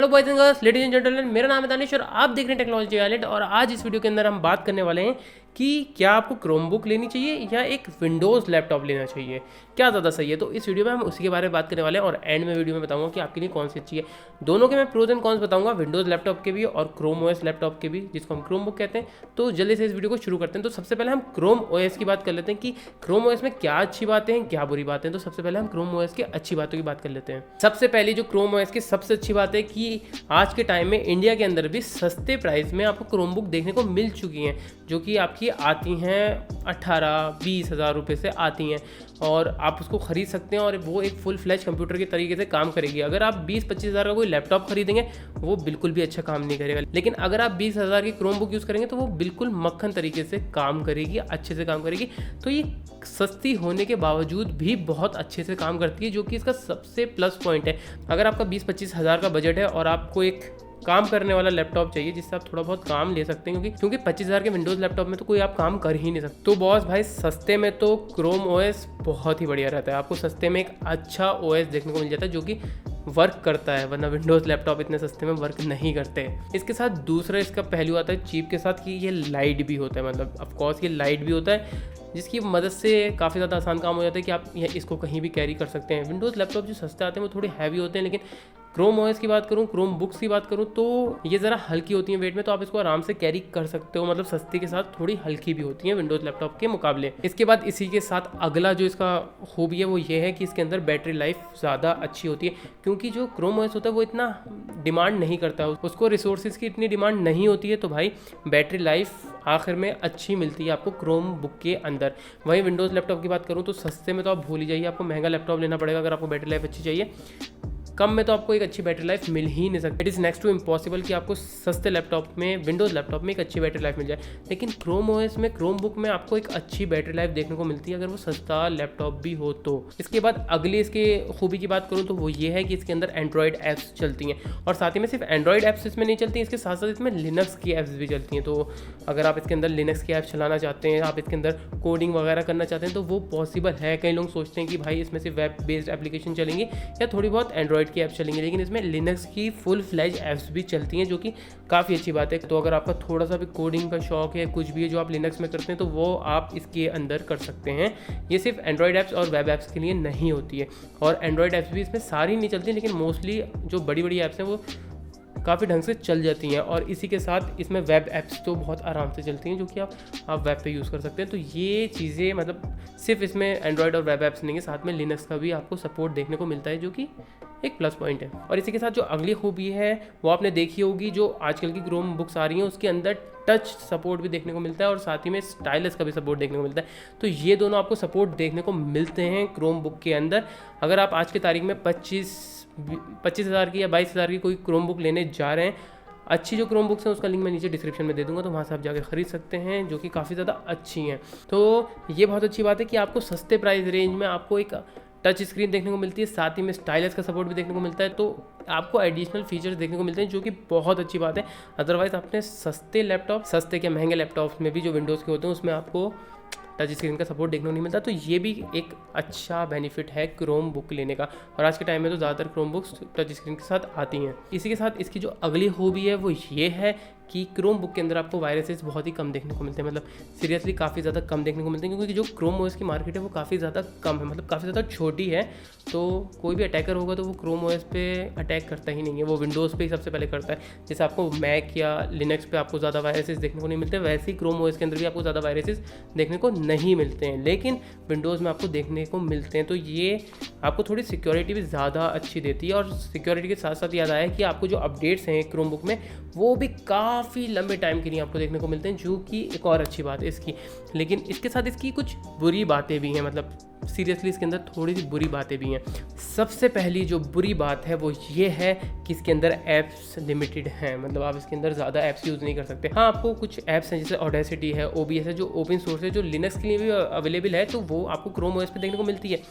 Hello boys and girls, ladies and gentleman, मेरा नाम है दानिश और आप देख रहे हैं टेक्नोलॉजी आइलैंड। और आज इस वीडियो के अंदर हम बात करने वाले हैं कि क्या आपको क्रोमबुक लेनी चाहिए या एक विंडोज़ लैपटॉप लेना चाहिए, क्या ज़्यादा सही है। तो इस वीडियो में हम उसी के बारे में बात करने वाले हैं और एंड में वीडियो में बताऊंगा कि आपके लिए कौन सी अच्छी है। दोनों के मैं प्रोज एंड कॉन्स बताऊंगा, विंडोज़ लैपटॉप के भी और क्रोम ओएस लैपटॉप के भी, जिसको हम क्रोमबुक कहते हैं। तो जल्दी से इस वीडियो को शुरू करते हैं। तो सबसे पहले हम क्रोम ओएस की बात कर लेते हैं कि क्रोम ओएस में क्या अच्छी बातें हैं, क्या बुरी बातें हैं। तो सबसे पहले हम क्रोम ओएस की अच्छी बातों की बात कर लेते हैं। सबसे पहली जो क्रोम ओएस की सबसे अच्छी बात है कि आज के टाइम में इंडिया के अंदर भी सस्ते प्राइस में आपको क्रोमबुक देखने को मिल चुकी हैं, जो कि आपकी आती हैं 18-20 हज़ार रुपये से आती हैं और आप उसको ख़रीद सकते हैं और वो एक फुल फ्लैश कंप्यूटर के तरीके से काम करेगी। अगर आप 20-25 हज़ार का कोई लैपटॉप खरीदेंगे वो बिल्कुल भी अच्छा काम नहीं करेगा, लेकिन अगर आप 20 हज़ार की क्रोमबुक यूज़ करेंगे तो वो बिल्कुल मक्खन तरीके से काम करेगी, अच्छे से काम करेगी। तो ये सस्ती होने के बावजूद भी बहुत अच्छे से काम करती है, जो कि इसका सबसे प्लस पॉइंट है। अगर आपका 20-25 हज़ार का बजट है और आपको एक काम करने वाला लैपटॉप चाहिए जिससे आप थोड़ा बहुत काम ले सकते हैं, क्योंकि 25 हज़ार के विंडोज़ लैपटॉप में तो कोई आप काम कर ही नहीं सकते। तो बॉस भाई, सस्ते में तो क्रोम ओएस बहुत ही बढ़िया रहता है। आपको सस्ते में एक अच्छा ओएस देखने को मिल जाता है जो कि वर्क करता है, वरना विंडोज़ लैपटॉप इतने सस्ते में वर्क नहीं करते। इसके साथ दूसरा इसका पहलू आता है चीप के साथ कि ये लाइट भी होता है, मतलब ऑफकोर्स ये लाइट भी होता है, जिसकी मदद से काफ़ी ज़्यादा आसान काम हो जाता है कि आप इसको कहीं भी कैरी कर सकते हैं। विंडोज़ लैपटॉप जो सस्ते आते हैं वो थोड़े हैवी होते हैं, लेकिन क्रोम ओएस की बात करूँ, क्रोम बुक्स की बात करूँ तो ये ज़रा हल्की होती हैं वेट में, तो आप इसको आराम से कैरी कर सकते हो। मतलब सस्ती के साथ थोड़ी हल्की भी होती हैं विंडोज़ लैपटॉप के मुकाबले। इसके बाद इसी के साथ अगला जो इसका खूबी है वो ये है कि इसके अंदर बैटरी लाइफ ज़्यादा अच्छी होती है, क्योंकि जो क्रोम ओएस होता है वो इतना डिमांड नहीं करता है, उसको रिसोर्सेज की इतनी डिमांड नहीं होती है। तो भाई बैटरी लाइफ आखिर में अच्छी मिलती है आपको क्रोम बुक के अंदर। वहीं विंडोज़ लैपटॉप की बात करूँ तो सस्ते में तो आप भूल ही जाइए, आपको महंगा लैपटॉप लेना पड़ेगा अगर आपको बैटरी लाइफ अच्छी चाहिए। कम में तो आपको एक अच्छी बैटरी लाइफ मिल ही नहीं सकती। It is next to impossible कि आपको सस्ते लैपटॉप में, विंडोज़ लैपटॉप में एक अच्छी बैटरी लाइफ मिल जाए, लेकिन क्रोम ओएस में, क्रोम बुक में आपको एक अच्छी बैटरी लाइफ देखने को मिलती है अगर वो सस्ता लैपटॉप भी हो तो। इसके बाद अगली इसके खूबी की बात करूँ तो वो ये है कि इसके अंदर एंड्रॉयड ऐप्स चलती हैं, और साथ ही में सिर्फ एंड्रॉयड ऐप्स इसमें नहीं चलती, इसके साथ साथ इसमें लिनक्स की ऐप्स भी चलती हैं। तो अगर आप इसके अंदर लिनक्स की ऐप्स चलाना चाहते हैं, आप इसके अंदर कोडिंग वगैरह करना चाहते हैं तो वो पॉसिबल है। कई लोग सोचते हैं कि भाई इसमें से वेब बेस्ड एप्लीकेशन चलेंगी या थोड़ी बहुत एंड्रॉयड की ऐप चलेंगी, लेकिन इसमें लिनक्स की फुल फ्लैज ऐप्स भी चलती हैं, जो कि काफ़ी अच्छी बात है। तो अगर आपका थोड़ा सा भी कोडिंग का शौक है, कुछ भी है जो आप लिनक्स में करते हैं, तो वो आप इसके अंदर कर सकते हैं। ये सिर्फ एंड्रॉयड ऐप्स और वेब ऐप्स के लिए नहीं होती है, और एंड्रॉयड ऐप्स भी इसमें सारी नहीं चलती, लेकिन मोस्टली जो बड़ी बड़ी ऐप्स हैं वो काफ़ी ढंग से चल जाती हैं। और इसी के साथ इसमें वेब ऐप्स तो बहुत आराम से चलती हैं, जो कि आप वेब पे यूज़ कर सकते हैं। तो ये चीज़ें, मतलब सिर्फ इसमें एंड्रॉयड और वेब ऐप्स नहीं है, साथ में लिनक्स का भी आपको सपोर्ट देखने को मिलता है, जो कि एक प्लस पॉइंट है। और इसी के साथ जो अगली खूबी है वो आपने देखी होगी, जो आजकल की क्रोम बुक्स आ रही हैं उसके अंदर टच सपोर्ट भी देखने को मिलता है और साथ ही में स्टाइलस का भी सपोर्ट देखने को मिलता है। तो ये दोनों आपको सपोर्ट देखने को मिलते हैं क्रोम बुक के अंदर। अगर आप आज की तारीख में 25 हज़ार की या 22 हज़ार की कोई क्रोम बुक लेने जा रहे हैं, अच्छी जो क्रोम बुक्स हैं उसका लिंक मैं नीचे डिस्क्रिप्शन में दे दूंगा, तो वहाँ से आप जाकर खरीद सकते हैं, जो कि काफ़ी ज़्यादा अच्छी हैं। तो ये बहुत अच्छी बात है कि आपको सस्ते प्राइस रेंज में आपको एक टच स्क्रीन देखने को मिलती है, साथ ही में स्टाइलस का सपोर्ट भी देखने को मिलता है। तो आपको एडिशनल फीचर्स देखने को मिलते हैं, जो कि बहुत अच्छी बात है। अदरवाइज़ आपने सस्ते लैपटॉप, सस्ते के महंगे लैपटॉप्स में भी जो विंडोज़ के होते हैं उसमें आपको टच स्क्रीन का सपोर्ट देखने को नहीं मिलता। तो ये भी एक अच्छा बेनिफिट है क्रोम बुक लेने का, और आज के टाइम में तो ज़्यादातर क्रोम बुक्स टच स्क्रीन के साथ आती हैं। इसी के साथ इसकी जो अगली खूबी है वो ये है कि क्रोम बुक के अंदर आपको वायरसेस बहुत ही कम देखने को मिलते हैं, मतलब सीरियसली काफ़ी ज़्यादा कम देखने को मिलते हैं, क्योंकि जो क्रोम ओएस की मार्केट है वो काफ़ी ज़्यादा कम है, मतलब काफ़ी ज़्यादा छोटी है। तो कोई भी अटैकर होगा तो वो क्रोम ओएस पे अटैक करता ही नहीं है, वो विंडोज़ पे ही सबसे पहले करता है। जैसे आपको मैक या लिनक्स पे आपको ज़्यादा वायरसेस देखने को नहीं मिलते, वैसे ही क्रोम ओएस के अंदर भी आपको ज़्यादा वायरसेस देखने को नहीं मिलते हैं, लेकिन विंडोज़ में आपको देखने को मिलते हैं। तो ये आपको थोड़ी सिक्योरिटी भी ज़्यादा अच्छी देती है। और सिक्योरिटी के साथ साथ याद आया कि आपको जो अपडेट्स हैं क्रोम बुक में वो भी काफ़ी लंबे टाइम के लिए आपको देखने को मिलते हैं, जो कि एक और अच्छी बात है इसकी। लेकिन इसके साथ इसकी कुछ बुरी बातें भी हैं, मतलब सीरियसली इसके अंदर थोड़ी सी बुरी बातें भी हैं। सबसे पहली जो बुरी बात है वो ये है कि इसके अंदर ऐप्स लिमिटेड हैं, मतलब आप इसके अंदर ज़्यादा ऐप्स यूज़ नहीं कर सकते। हाँ, आपको कुछ ऐप्स हैं जैसे ऑडेसिटी है, OBS है, जो ओपन सोर्स है, जो लिनक्स के लिए भी अवेलेबल है, तो वो आपको क्रोम ओएस पे देखने को मिलती है।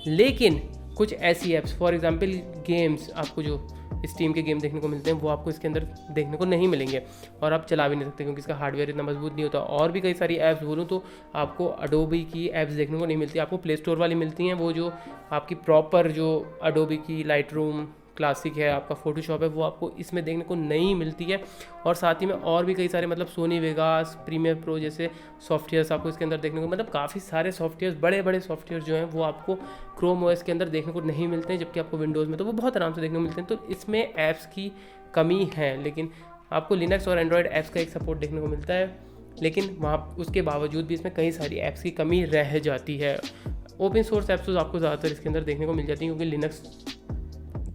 लेकिन कुछ ऐसी ऐप्स, फॉर एग्जांपल गेम्स, आपको जो स्टीम के गेम देखने को मिलते हैं वो आपको इसके अंदर देखने को नहीं मिलेंगे, और आप चला भी नहीं सकते क्योंकि इसका हार्डवेयर इतना मजबूत नहीं होता। और भी कई सारी ऐप्स बोलूँ तो आपको अडोबी की ऐप्स देखने को नहीं मिलती, आपको प्ले स्टोर वाली मिलती हैं, वो जो आपकी प्रॉपर जो अडोबी की लाइट रूम, क्लासिक है, आपका फोटोशॉप है, वो आपको इसमें देखने को नहीं मिलती है। और साथ ही में और भी कई सारे मतलब सोनी वेगास, प्रीमियर प्रो जैसे सॉफ्टवेयर्स आपको इसके अंदर देखने को, मतलब काफ़ी सारे सॉफ्टवेयर्स, बड़े बड़े सॉफ्टवेयर जो हैं वो आपको क्रोम ओएस के अंदर देखने को नहीं मिलते हैं, जबकि आपको विंडोज़ में तो वो बहुत आराम से देखने को मिलते हैं। तो इसमें ऐप्स की कमी है, लेकिन आपको लिनक्स और एंड्रॉयड ऐप्स का एक सपोर्ट देखने को मिलता है, लेकिन वहाँ उसके बावजूद भी इसमें कई सारी ऐप्स की कमी रह जाती है। ओपन सोर्स ऐप्स तो आपको ज़्यादातर इसके अंदर देखने को मिल जाती है, क्योंकि लिनक्स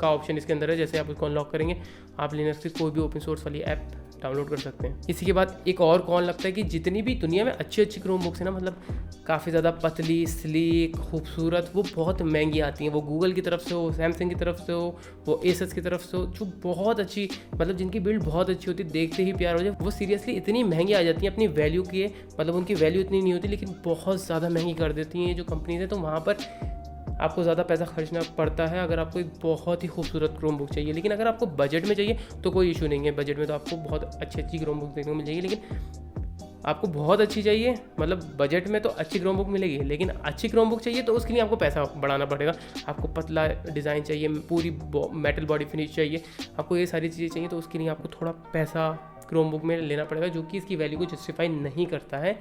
का ऑप्शन इसके अंदर है। जैसे आप उसको अनलॉक करेंगे, आप लिनक्स की कोई भी ओपन सोर्स वाली ऐप डाउनलोड कर सकते हैं। इसी के बाद एक और कौन लगता है कि जितनी भी दुनिया में अच्छी अच्छी क्रोम बुक्स है ना, मतलब काफ़ी ज़्यादा पतली, स्लीक, खूबसूरत, वो बहुत महंगी आती हैं। वो गूगल की तरफ से हो, सैमसंग की तरफ से हो, वो एसस की तरफ से हो, जो बहुत अच्छी, मतलब जिनकी बिल्ड बहुत अच्छी होती है, देखते ही प्यार हो जाए, वो सीरियसली इतनी महंगी आ जाती हैं अपनी वैल्यू के, मतलब उनकी वैल्यू इतनी नहीं होती, लेकिन बहुत ज़्यादा महंगी कर देती हैं ये जो कंपनीज है। तो वहाँ पर आपको ज़्यादा पैसा खर्चना पड़ता है अगर आपको एक बहुत ही खूबसूरत क्रोम बुक चाहिए। लेकिन अगर आपको बजट में चाहिए तो कोई इशू नहीं है, बजट में तो आपको बहुत अच्छी अच्छी क्रोम बुक देखने को मिल जाएगी। लेकिन आपको बहुत अच्छी चाहिए, मतलब बजट में तो अच्छी क्रोम बुक मिलेगी, लेकिन अच्छी क्रोम बुक चाहिए तो उसके लिए आपको पैसा बढ़ाना पड़ेगा। आपको पतला डिज़ाइन चाहिए, पूरी मेटल बॉडी फिनिश चाहिए, आपको ये सारी चीज़ें चाहिए, तो उसके लिए आपको थोड़ा पैसा क्रोम बुक में लेना पड़ेगा, जो कि इसकी वैल्यू को जस्टिफाई नहीं करता है।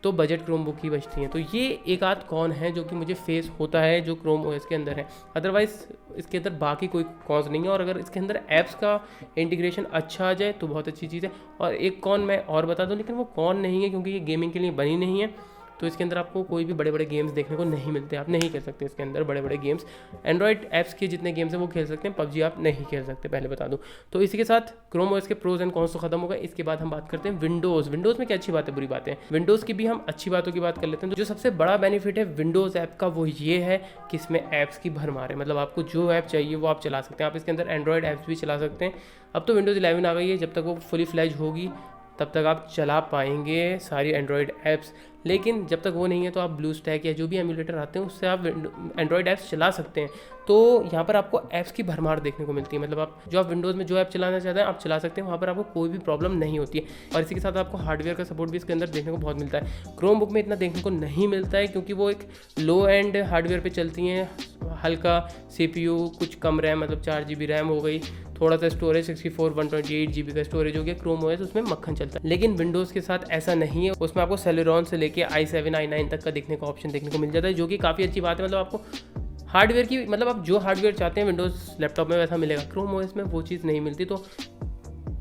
तो बजट क्रोम बुक ही बचती हैं। तो ये एक आध कौन है जो कि मुझे फेस होता है जो क्रोम ओएस के अंदर है। अदरवाइज़ इसके अंदर बाकी कोई कॉज नहीं है। और अगर इसके अंदर ऐप्स का इंटीग्रेशन अच्छा आ जाए तो बहुत अच्छी चीज़ है। और एक कौन मैं और बता दूं, लेकिन वो कौन नहीं है क्योंकि ये गेमिंग के लिए बनी नहीं है, तो इसके अंदर आपको कोई भी बड़े बड़े गेम्स देखने को नहीं मिलते, आप नहीं खेल सकते इसके अंदर बड़े बड़े गेम्स। एंड्रॉयड ऐप्स के जितने गेम्स हैं वो खेल सकते हैं, पबजी आप नहीं खेल सकते, पहले बता दूं। तो इसी के साथ क्रोम ओएस के प्रोज एंड कॉन्स तो खत्म हो गए। इसके बाद हम बात करते हैं विंडोज़ में क्या अच्छी बात है, बुरी बात है। विंडोज़ की भी हम अच्छी बातों की बात कर लेते हैं। तो जो सबसे बड़ा बेनिफिट है विंडोज़ ऐप का वो ये है कि इसमें ऐप्स की भरमार है, मतलब आपको जो ऐप चाहिए वो आप चला सकते हैं। आप इसके अंदर एंड्रॉयड ऐप्स भी चला सकते हैं। अब तो विंडोज़ 11 आ गई है, जब तक वो फुली फ्लैज होगी तब तक आप चला पाएंगे सारी एंड्रॉयड ऐप्स। लेकिन जब तक वो नहीं है तो आप ब्लू स्टैक या जो भी एमुलेटर आते हैं उससे आप एंड्रॉयड ऐप्स चला सकते हैं। तो यहाँ पर आपको ऐप्स की भरमार देखने को मिलती है, मतलब आप विंडोज़ में जो ऐप चलाना चाहते हैं आप चला सकते हैं, वहाँ पर आपको कोई भी प्रॉब्लम नहीं होती है। और इसी के साथ आपको हार्डवेयर का सपोर्ट भी इसके अंदर देखने को बहुत मिलता है। क्रोम बुक में इतना देखने को नहीं मिलता है क्योंकि वो एक लो एंड हार्डवेयर पर चलती हैं, हल्का CPU, कुछ कम रैम, मतलब 4 GB रैम हो गई, थोड़ा सा स्टोरेज 64 128 GB का स्टोरेज हो गया। क्रोम ओएस उसमें मक्खन चलता है। लेकिन विंडोज़ के साथ ऐसा नहीं है, उसमें आपको सेलेरॉन से लेके i7 i9 तक का देखने का ऑप्शन देखने को मिल जाता है, जो कि काफ़ी अच्छी बात है। मतलब आपको हार्डवेयर की, मतलब आप जो हार्डवेयर चाहते हैं विंडोज़ लैपटॉप में वैसा मिलेगा, क्रोम ओएस में वो चीज़ नहीं मिलती। तो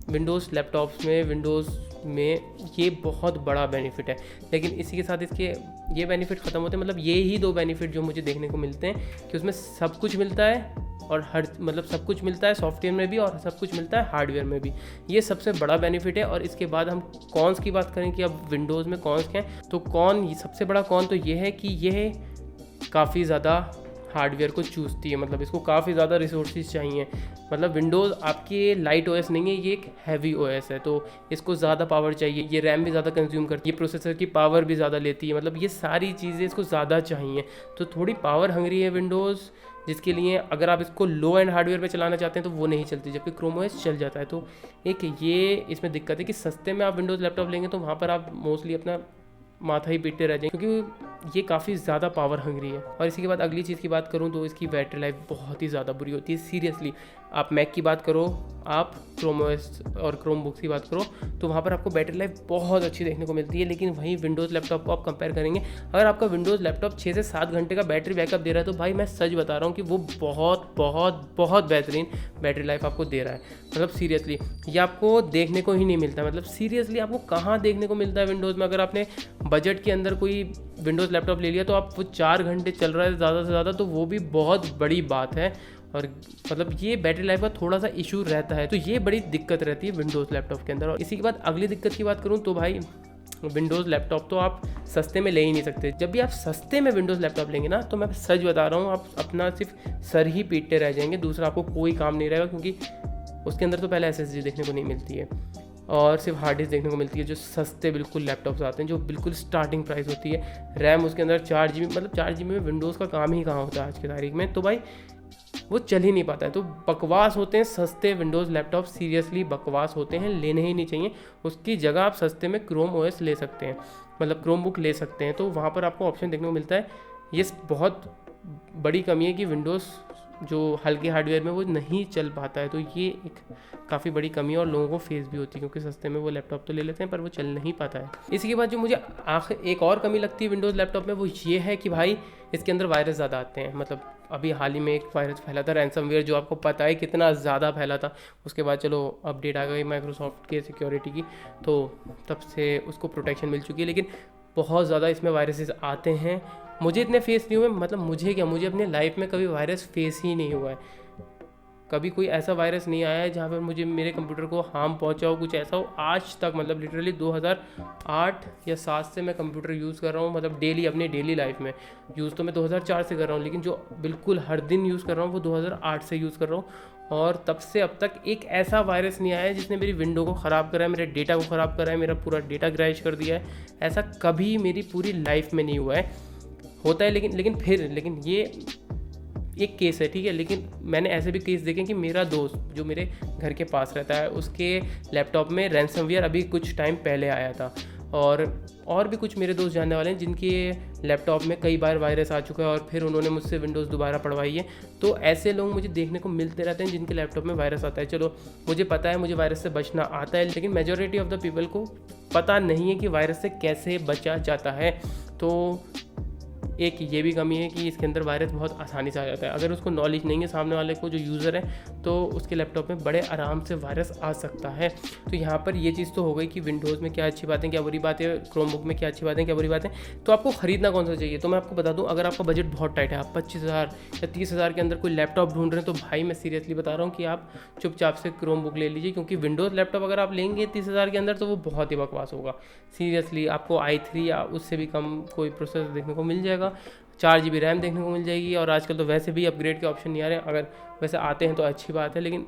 विंडोज़ लैपटॉप्स में, विंडोज़ में ये बहुत बड़ा बेनिफिट है। लेकिन इसी के साथ इसके ये बेनिफिट ख़त्म होते हैं, मतलब ये ही दो बेनिफिट जो मुझे देखने को मिलते हैं कि उसमें सब कुछ मिलता है और मतलब सब कुछ मिलता है सॉफ्टवेयर में भी और सब कुछ मिलता है हार्डवेयर में भी। ये सबसे बड़ा बेनिफिट है। और इसके बाद हम कॉन्स की बात करें कि अब विंडोज़ में कॉन्स क्या हैं, तो सबसे बड़ा कॉन तो ये है कि यह काफ़ी ज़्यादा हार्डवेयर को चूसती है, मतलब इसको काफ़ी ज़्यादा रिसोर्सेज चाहिए। मतलब विंडोज़ आपकी लाइट ओएस नहीं है, ये एक हैवी ओएस है, तो इसको ज़्यादा पावर चाहिए, ये रैम भी ज़्यादा कंज्यूम करती है, प्रोसेसर की पावर भी ज़्यादा लेती है, मतलब ये सारी चीज़ें इसको ज़्यादा चाहिए। तो थोड़ी पावर हंग्री है विंडोज़, जिसके लिए अगर आप इसको लो एंड हार्डवेयर पे चलाना चाहते हैं तो वो नहीं चलती, जबकि क्रोम ओएस चल जाता है। तो एक ये इसमें दिक्कत है कि सस्ते में आप विंडोज़ लैपटॉप लेंगे तो वहाँ पर आप मोस्टली अपना माथा ही पीटते रह जाएंगे, क्योंकि ये काफ़ी ज़्यादा पावर हंग्री है। और इसी के बाद अगली चीज़ की बात करूँ तो इसकी बैटरी लाइफ बहुत ही ज़्यादा बुरी होती है। सीरियसली आप मैक की बात करो, आप क्रोम ओएस और क्रोम बुक्स की बात करो, तो वहाँ पर आपको बैटरी लाइफ बहुत अच्छी देखने को मिलती है। लेकिन वहीं विंडोज़ लैपटॉप को आप कंपेयर करेंगे, अगर आपका विंडोज़ लैपटॉप 6 से 7 घंटे का बैटरी बैकअप दे रहा है तो भाई मैं सच बता रहा हूँ कि वो बहुत बहुत बहुत बेहतरीन बैटरी लाइफ आपको दे रहा है। मतलब सीरियसली ये आपको देखने को ही नहीं मिलता, मतलब सीरियसली आपको कहाँ देखने को मिलता है विंडोज़ में। अगर आपने बजट के अंदर कोई विंडोज़ लैपटॉप ले लिया तो आप वो 4 घंटे चल रहा है ज़्यादा से ज़्यादा, तो वो भी बहुत बड़ी बात है। और मतलब ये बैटरी लाइफ का थोड़ा सा इशू रहता है, तो ये बड़ी दिक्कत रहती है विंडोज़ लैपटॉप के अंदर। और इसी के बाद अगली दिक्कत की बात करूँ तो भाई विंडोज़ लैपटॉप तो आप सस्ते में ले ही नहीं सकते। जब भी आप सस्ते में विंडोज़ लैपटॉप लेंगे ना, तो मैं सच बता रहा हूँ आप अपना सिर्फ सर ही पीटते रह जाएंगे, दूसरा आपको कोई काम नहीं रहेगा, क्योंकि उसके अंदर तो पहले SSD देखने को नहीं मिलती है और सिर्फ हार्ड डिस्क देखने को मिलती है। जो सस्ते बिल्कुल लैपटॉप्स आते हैं, जो बिल्कुल स्टार्टिंग प्राइस होती है, रैम उसके अंदर 4 GB, मतलब 4 GB में विंडोज़ का काम ही कहाँ होता है आज की तारीख में, तो भाई वो चल ही नहीं पाता है। तो बकवास होते हैं सस्ते विंडोज़ लैपटॉप, सीरियसली बकवास होते हैं, लेने ही नहीं चाहिए। उसकी जगह आप सस्ते में क्रोम ओएस ले सकते हैं, मतलब क्रोम बुक ले सकते हैं, तो वहाँ पर आपको ऑप्शन देखने को मिलता है। ये बहुत बड़ी कमी है कि विंडोज़ जो हल्के हार्डवेयर में वो नहीं चल पाता है। तो ये एक काफ़ी बड़ी कमी है और लोगों को फेस भी होती है, क्योंकि सस्ते में वो लैपटॉप तो ले लेते हैं पर वो चल नहीं पाता है। इसी के बाद जो मुझे एक और कमी लगती है विंडोज़ लैपटॉप में, वो ये है कि भाई इसके अंदर वायरस ज़्यादा आते हैं। मतलब अभी हाल ही में एक वायरस फैला था रैंसमवेयर, जो आपको पता है कितना ज़्यादा फैला था। उसके बाद चलो अपडेट आ गई माइक्रोसॉफ्ट के सिक्योरिटी की, तो तब से उसको प्रोटेक्शन मिल चुकी है, लेकिन बहुत ज़्यादा इसमें वायरसेस आते हैं। मुझे इतने फेस नहीं हुए, मतलब मुझे अपनी लाइफ में कभी वायरस फेस ही नहीं हुआ है। कभी कोई ऐसा वायरस नहीं आया है जहाँ पर मुझे मेरे कंप्यूटर को हार्म पहुँचा हो, कुछ ऐसा हो आज तक। मतलब लिटरली 2008 या 7 से मैं कंप्यूटर यूज़ कर रहा हूँ, मतलब डेली, अपने डेली लाइफ में यूज़ तो मैं 2004 से कर रहा हूँ, लेकिन जो बिल्कुल हर दिन यूज़ कर रहा हूँ वो 2008 से यूज़ कर रहा हूँ। और तब से अब तक एक ऐसा वायरस नहीं आया है जिसने मेरी विंडो को ख़राब करा है, मेरे डेटा को ख़राब करा है, मेरा पूरा डेटा क्रैश कर दिया है। ऐसा कभी मेरी पूरी लाइफ में नहीं हुआ है। होता है लेकिन ये एक केस है, ठीक है। लेकिन मैंने ऐसे भी केस देखे कि मेरा दोस्त जो मेरे घर के पास रहता है, उसके लैपटॉप में रैंसमवेयर अभी कुछ टाइम पहले आया था। और भी कुछ मेरे दोस्त जानने वाले हैं जिनके लैपटॉप में कई बार वायरस आ चुका है और फिर उन्होंने मुझसे विंडोज़ दोबारा पढ़वाई है। तो ऐसे लोग मुझे देखने को मिलते रहते हैं जिनके लैपटॉप में वायरस आता है। चलो मुझे पता है मुझे वायरस से बचना आता है, लेकिन मेजॉरिटी ऑफ द पीपल को पता नहीं है कि वायरस से कैसे बचा जाता है। तो एक ये भी कमी है कि इसके अंदर वायरस बहुत आसानी से आ जाता है। अगर उसको नॉलेज नहीं है सामने वाले को, जो यूज़र है, तो उसके लैपटॉप में बड़े आराम से वायरस आ सकता है। तो यहाँ पर ये चीज़ तो हो गई कि विंडोज़ में क्या अच्छी बातें, क्या बुरी बातें, क्रोमबुक में क्या अच्छी बातें, क्या बुरी बातें। तो आपको ख़रीदना कौन सा चाहिए, तो मैं आपको बता दूँ, अगर आपका बजट बहुत टाइट है, आप 25,000 या 30,000 के अंदर कोई लैपटॉप ढूंढ रहे हैं, तो भाई मैं सीरियसली बता रहा हूँ कि आप चुपचाप से क्रोमबुक ले लीजिए, क्योंकि विंडोज़ लैपटॉप अगर आप लेंगे 30,000 के अंदर तो वो बहुत ही बकवास होगा। सीरियसली आपको i3 या उससे भी कम कोई प्रोसेसर देखने को मिल जाएगा, 4 GB रैम देखने को मिल जाएगी। और आजकल तो वैसे भी अपग्रेड के ऑप्शन नहीं आ रहे हैं, अगर वैसे आते हैं तो अच्छी बात है, लेकिन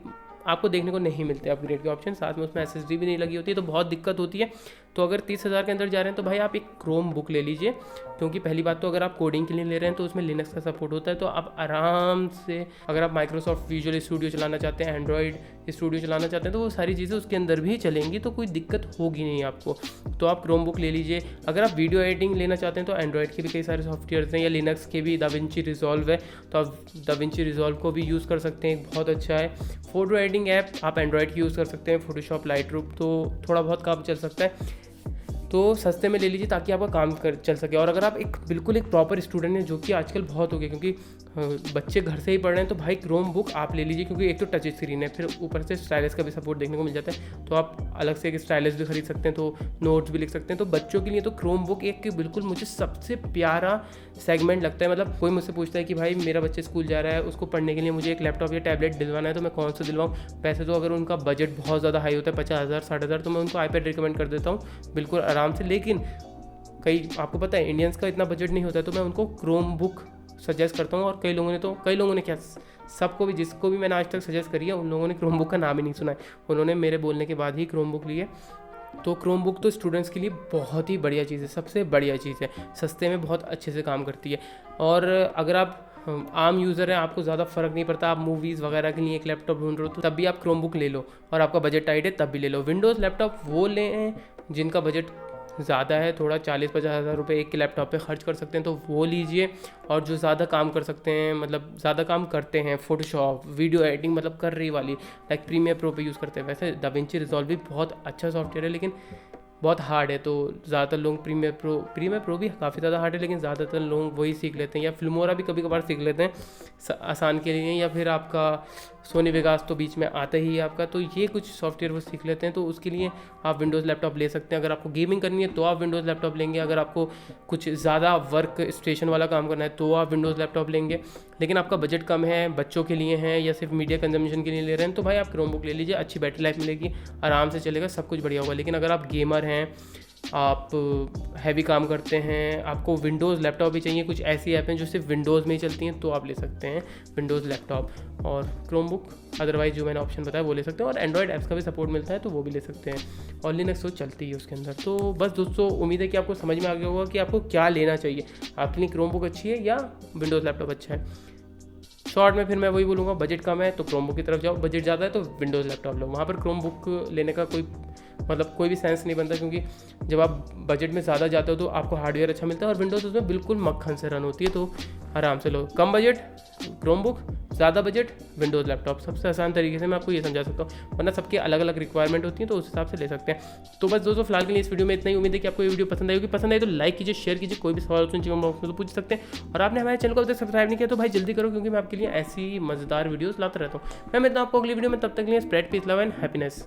आपको देखने को नहीं मिलते अपग्रेड के ऑप्शन। साथ में उसमें SSD भी नहीं लगी होती है, तो बहुत दिक्कत होती है। तो अगर 30,000 के अंदर जा रहे हैं तो भाई आप एक क्रोमबुक ले लीजिए, क्योंकि पहली बात तो अगर आप कोडिंग के लिए ले रहे हैं तो उसमें लिनक्स का सपोर्ट होता है। तो आप आराम से, अगर आप माइक्रोसॉफ्ट विजुअल स्टूडियो चलाना चाहते हैं, एंड्रॉयड स्टूडियो चलाना चाहते हैं, तो वो सारी चीज़ें उसके अंदर भी चलेंगी, तो कोई दिक्कत होगी नहीं आपको। तो आप क्रोमबुक ले लीजिए। अगर आप वीडियो एडिटिंग लेना चाहते हैं तो एंड्रॉयड के भी कई सारे सॉफ्टवेयर हैं, या लिनक्स के भी दाविंची रिजॉल्व है, तो आप दाविंची रिजॉल्व को भी यूज़ कर सकते हैं, बहुत अच्छा है। फोटो एडिटिंग ऐप आप एंड्रॉयड की यूज़ कर सकते हैं, फोटोशॉप, लाइटरूम, तो थोड़ा बहुत काम चल सकता है। तो सस्ते में ले लीजिए ताकि आपका काम चल सके। और अगर आप बिल्कुल एक प्रॉपर स्टूडेंट हैं, जो कि आजकल बहुत हो गया, क्योंकि बच्चे घर से ही पढ़ रहे हैं, तो भाई क्रोमबुक आप ले लीजिए, क्योंकि एक तो टच स्क्रीन है, फिर ऊपर से स्टाइलस का भी सपोर्ट देखने को मिल जाता है। तो आप अलग से एक स्टाइलस भी खरीद सकते हैं, तो नोट्स भी लिख सकते हैं। तो बच्चों के लिए तो क्रोमबुक एक बिल्कुल मुझे सबसे प्यारा सेगमेंट लगता है। मतलब कोई मुझसे पूछता है कि भाई मेरा बच्चा स्कूल जा रहा है, उसको पढ़ने के लिए मुझे एक लैपटॉप या टैबलेट दिलवाना है, तो मैं कौन सा दिलवाऊँ। वैसे तो अगर उनका बजट बहुत ज़्यादा हाई होता है, 50,000 60,000, तो मैं उनको iPad रिकमेंड कर देता हूँ बिल्कुल आराम से। लेकिन आपको पता है इंडियंस का इतना बजट नहीं होता है, तो मैं उनको क्रोमबुक सजेस्ट करता हूँ। और कई लोगों ने क्या, सबको भी, जिसको भी मैंने आज तक सजेस्ट करी है, उन लोगों ने क्रोमबुक का नाम ही नहीं सुना है। उन्होंने मेरे बोलने के बाद ही क्रोमबुक लिए। तो क्रोमबुक तो स्टूडेंट्स के लिए बहुत ही बढ़िया चीज़ है, सबसे बढ़िया चीज़ है, सस्ते में बहुत अच्छे से काम करती है। और अगर आप आम यूज़र हैं, आपको ज़्यादा फ़र्क नहीं पड़ता, आप मूवीज़ वगैरह के लिए एक लैपटॉप ढूंढ रहे हो, तो तब भी आप क्रोमबुक ले लो। और आपका बजट टाइट है तब भी ले लो। विंडोज़ लैपटॉप वो लें जिनका बजट ज़्यादा है, थोड़ा 40-50 हज़ार रुपये एक के लैपटॉप पे खर्च कर सकते हैं, तो वो लीजिए। और जो ज़्यादा काम कर सकते हैं, मतलब ज़्यादा काम करते हैं, फोटोशॉप, वीडियो एडिटिंग मतलब कर रही वाली, लाइक प्रीमियर प्रो पे यूज़ करते हैं। वैसे दाविंची रिजॉल्व भी बहुत अच्छा सॉफ्टवेयर है, लेकिन बहुत हार्ड है। तो ज़्यादातर लोग प्रीमियर प्रो भी काफ़ी ज़्यादा हार्ड है, लेकिन ज़्यादातर लोग वही सीख लेते हैं, या फिल्मोरा भी कभी कभार सीख लेते हैं आसान के लिए, या फिर आपका सोनी वेगास तो बीच में आता ही है आपका। तो ये कुछ सॉफ्टवेयर वो सीख लेते हैं, तो उसके लिए आप विंडोज़ लैपटॉप ले सकते हैं। अगर आपको गेमिंग करनी है तो आप विंडोज़ लैपटॉप लेंगे, अगर आपको कुछ ज़्यादा वर्क स्टेशन वाला काम करना है तो आप विंडोज़ लैपटॉप लेंगे। लेकिन आपका बजट कम है, बच्चों के लिए है, या सिर्फ मीडिया कंजम्पशन के लिए ले रहे हैं, तो भाई आप क्रोमबुक ले लीजिए, अच्छी बैटरी लाइफ मिलेगी, आराम से चलेगा, सब कुछ बढ़िया होगा। लेकिन अगर आप गेमर हैं, आप हैवी काम करते हैं, आपको विंडोज़ लैपटॉप भी चाहिए, कुछ ऐसी ऐप हैं जो सिर्फ विंडोज़ में ही चलती हैं, तो आप ले सकते हैं विंडोज़ लैपटॉप और क्रोमबुक। अदरवाइज जो मैंने ऑप्शन बताया वो ले सकते हैं, और एंड्रॉयड ऐप्स का भी सपोर्ट मिलता है तो वो भी ले सकते हैं, और लिनक्स तो चलती है उसके अंदर। तो बस दोस्तों, उम्मीद है कि आपको समझ में आ गया होगा कि आपको क्या लेना चाहिए, आपके लिए क्रोमबुक अच्छी है या विंडोज़ लैपटॉप अच्छा है। शॉर्ट में फिर मैं वही बोलूँगा, बजट कम है तो क्रोमबुक की तरफ जाओ, बजट ज़्यादा है तो विंडोज़ लैपटॉप लो। वहाँ पर क्रोमबुक लेने का कोई भी सेंस नहीं बनता, क्योंकि जब आप बजट में ज़्यादा जाते हो तो आपको हार्डवेयर अच्छा मिलता है, और विंडोज़ उसमें बिल्कुल मक्खन से रन होती है। तो आराम से लो, कम बजट क्रोमबुक, ज़्यादा बजट विंडोज़ लैपटॉप, सबसे आसान तरीके से मैं आपको ये समझा सकता हूँ, वरना सबके अलग अलग रिक्वायरमेंट होती है, तो उस हिसाब से ले सकते हैं। तो बस दोस्तों फिलहाल के लिए इस वीडियो में इतना ही। उम्मीद है कि आपको ये वीडियो पसंद आई होगी। पसंद आई तो लाइक कीजिए, शेयर कीजिए, कोई भी सवाल सुन चाहिए बॉक्स में तो पूछ सकते हैं। और आपने हमारे चैनल को अभी तक सब्सक्राइब नहीं किया तो भाई जल्दी करो, क्योंकि मैं आपके लिए ऐसी मज़ेदार वीडियोज़ लाता रहता हूँ। मैं मिलता हूँ आपको अगली वीडियो में, तब तक के लिए spread piece love and happiness.